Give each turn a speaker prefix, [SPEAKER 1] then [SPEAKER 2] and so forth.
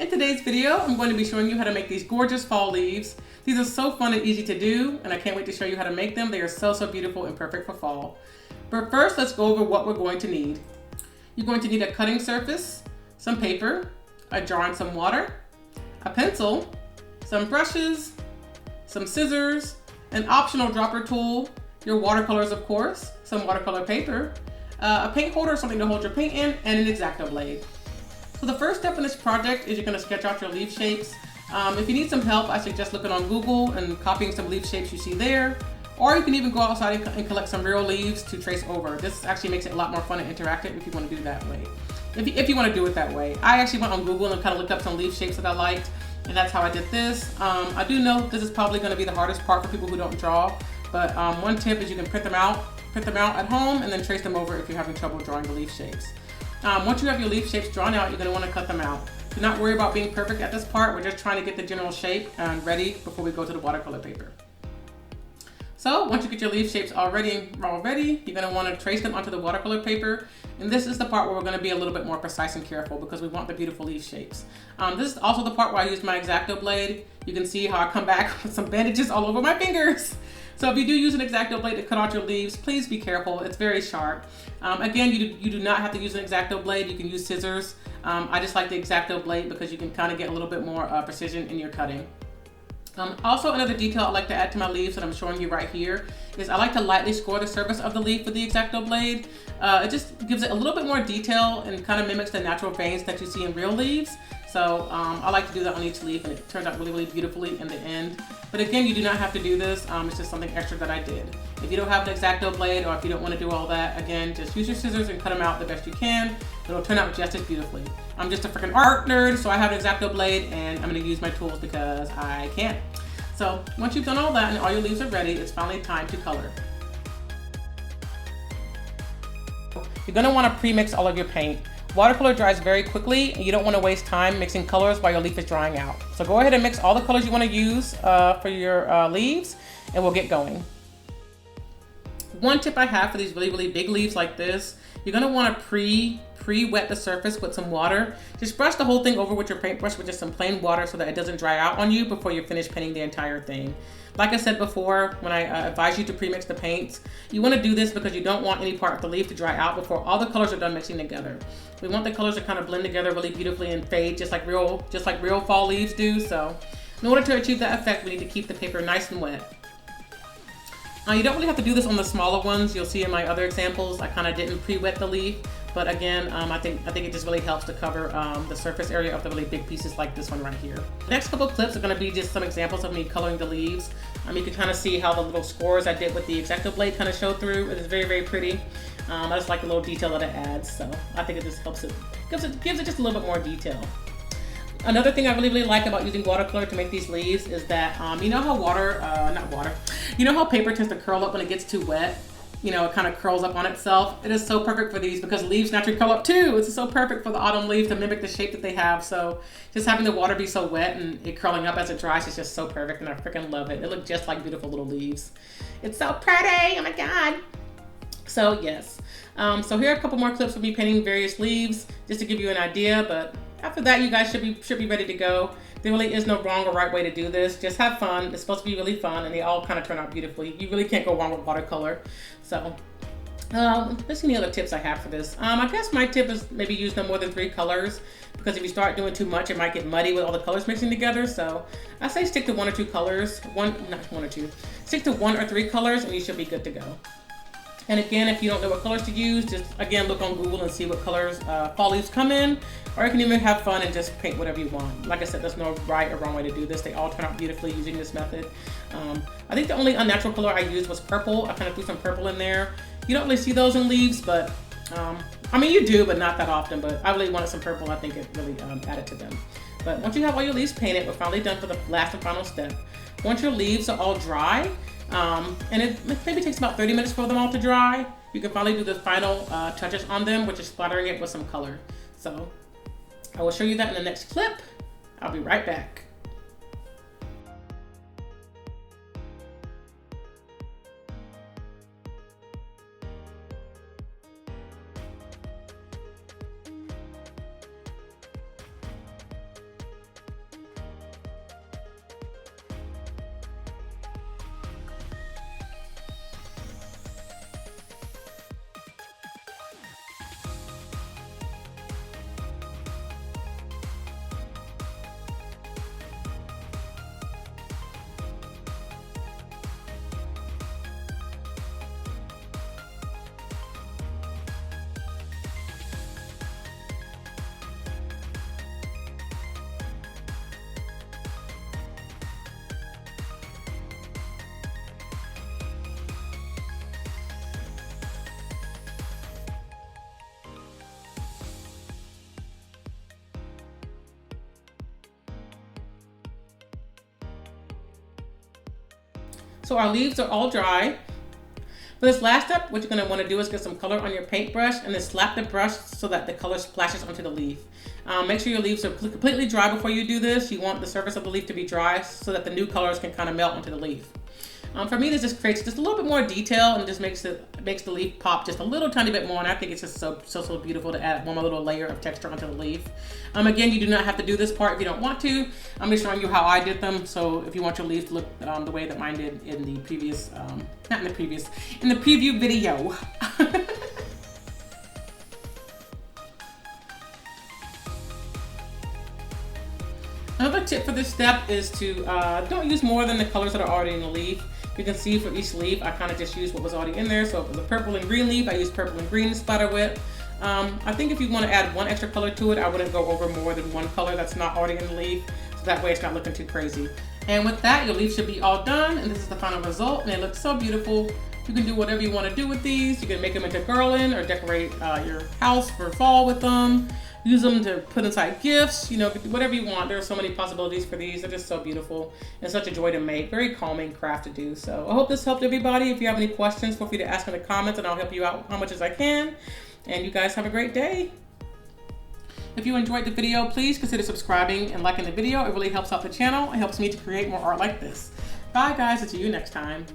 [SPEAKER 1] In today's video, I'm going to be showing you how to make these gorgeous fall leaves. These are so fun and easy to do, and I can't wait to show you how to make them. They are so beautiful and perfect for fall. But first, let's go over what we're going to need. You're going to need a cutting surface, some paper, a jar and some water, a pencil, some brushes, some scissors, an optional dropper tool, your watercolors of course, some watercolor paper, a paint holder, something to hold your paint in, and an X-Acto blade. So the first step in this project is you're going to sketch out your leaf shapes. If you need some help, I suggest looking on Google and copying some leaf shapes you see there. Or you can even go outside and collect some real leaves to trace over. This actually makes it a lot more fun and interactive if you want to do it that way. If you want to do it that way. I actually went on Google and kind of looked up some leaf shapes that I liked, and that's how I did this. I do know this is probably going to be the hardest part for people who don't draw, but one tip is you can print them out at home and then trace them over if you're having trouble drawing the leaf shapes. Once you have your leaf shapes drawn out, you're going to want to cut them out. Do not worry about being perfect at this part. We're just trying to get the general shape ready before we go to the watercolor paper. So once you get your leaf shapes all ready, you're going to want to trace them onto the watercolor paper. And this is the part where we're going to be a little bit more precise and careful because we want the beautiful leaf shapes. This is also the part where I used my X-Acto blade. You can see how I come back with some bandages all over my fingers. So if you do use an X-Acto blade to cut out your leaves, please be careful. It's very sharp. Again, you do not have to use an X-Acto blade. You can use scissors. I just like the X-Acto blade because you can kind of get a little bit more precision in your cutting. Also, another detail I like to add to my leaves that I'm showing you right here is I like to lightly score the surface of the leaf with the X-Acto blade. It just gives it a little bit more detail and kind of mimics the natural veins that you see in real leaves. So I like to do that on each leaf, and it turns out really beautifully in the end. But again, you do not have to do this. It's just something extra that I did. If you don't have an X-Acto blade, or if you don't want to do all that, again, just use your scissors and cut them out the best you can. It'll turn out just as beautifully. I'm just a freaking art nerd, so I have an X-Acto blade, and I'm going to use my tools because I can. So once you've done all that and all your leaves are ready, it's finally time to color. You're going to want to pre-mix all of your paint. Watercolor dries very quickly, and you don't want to waste time mixing colors while your leaf is drying out. So go ahead and mix all the colors you want to use for your leaves, and we'll get going. One tip I have for these really big leaves like this, you're going to want to pre-wet the surface with some water. Just brush the whole thing over with your paintbrush with just some plain water so that it doesn't dry out on you before you finish painting the entire thing. Like I said before, when I advise you to pre-mix the paints, you want to do this because you don't want any part of the leaf to dry out before all the colors are done mixing together. We want the colors to kind of blend together really beautifully and fade just like real fall leaves do. So in order to achieve that effect, we need to keep the paper nice and wet. You don't really have to do this on the smaller ones. You'll see in my other examples, I kind of didn't pre-wet the leaf. But again, I think it just really helps to cover the surface area of the really big pieces like this one right here. The next couple of clips are going to be just some examples of me coloring the leaves. You can kind of see how the little scores I did with the X-Acto blade kind of show through. It is very pretty. I just like the little detail that it adds, so I think it just helps it, gives it just a little bit more detail. Another thing I really like about using watercolor to make these leaves is that, you know how you know how paper tends to curl up when it gets too wet? You know, it kind of curls up on itself. It is so perfect for these because leaves naturally curl up too. It's so perfect for the autumn leaves to mimic the shape that they have. So just having the water be so wet and it curling up as it dries is just so perfect, and I freaking love it. It looks just like beautiful little leaves. It's so pretty, oh my God. So yes, so here are a couple more clips of me painting various leaves just to give you an idea, but after that, you guys should be ready to go. There really is no wrong or right way to do this. Just have fun. It's supposed to be really fun, and they all kind of turn out beautifully. You really can't go wrong with watercolor. So, let's see any other tips I have for this. I guess my tip is maybe use no more than 3 colors, because if you start doing too much, it might get muddy with all the colors mixing together. So, I say stick to 1 or 2 colors. Stick to 1 or 3 colors, and you should be good to go. And again, if you don't know what colors to use, just again look on Google and see what colors fall leaves come in, or you can even have fun and just paint whatever you want. Like I said, there's no right or wrong way to do this. They all turn out beautifully using this method. I think the only unnatural color I used was purple. I kind of threw some purple in there. You don't really see those in leaves, but I mean you do, but not that often. But I really wanted some purple. I think it really added to them. But once you have all your leaves painted, we're finally done for the last and final step. Once your leaves are all dry, and it maybe takes about 30 minutes for them all to dry, you can finally do the final touches on them, which is splattering it with some color. So I will show you that in the next clip. I'll be right back. So our leaves are all dry. For this last step, what you're going to want to do is get some color on your paintbrush and then slap the brush so that the color splashes onto the leaf. Make sure your leaves are completely dry before you do this. You want the surface of the leaf to be dry so that the new colors can kind of melt onto the leaf. For me, this just creates just a little bit more detail and just makes the leaf pop just a little tiny bit more. And I think it's just so beautiful to add one more little layer of texture onto the leaf. Again, you do not have to do this part if you don't want to. I'm just showing you how I did them. So if you want your leaves to look the way that mine did in the previous, in the preview video. Another tip for this step is to don't use more than the colors that are already in the leaf. You can see for each leaf, I kind of just used what was already in there. So if it was a purple and green leaf, I used purple and green to splatter with. I think if you want to add one extra color to it, I wouldn't go over more than one color that's not already in the leaf. So that way it's not looking too crazy. And with that, your leaf should be all done. And this is the final result. And it looks so beautiful. You can do whatever you want to do with these. You can make them into garland or decorate your house for fall with them. Use them to put inside gifts, you know, whatever you want. There are so many possibilities for these. They're just so beautiful and such a joy to make. Very calming craft to do. So I hope this helped everybody. If you have any questions, feel free to ask in the comments and I'll help you out how much as I can. And you guys have a great day. If you enjoyed the video, please consider subscribing and liking the video. It really helps out the channel. It helps me to create more art like this. Bye guys, and see you next time.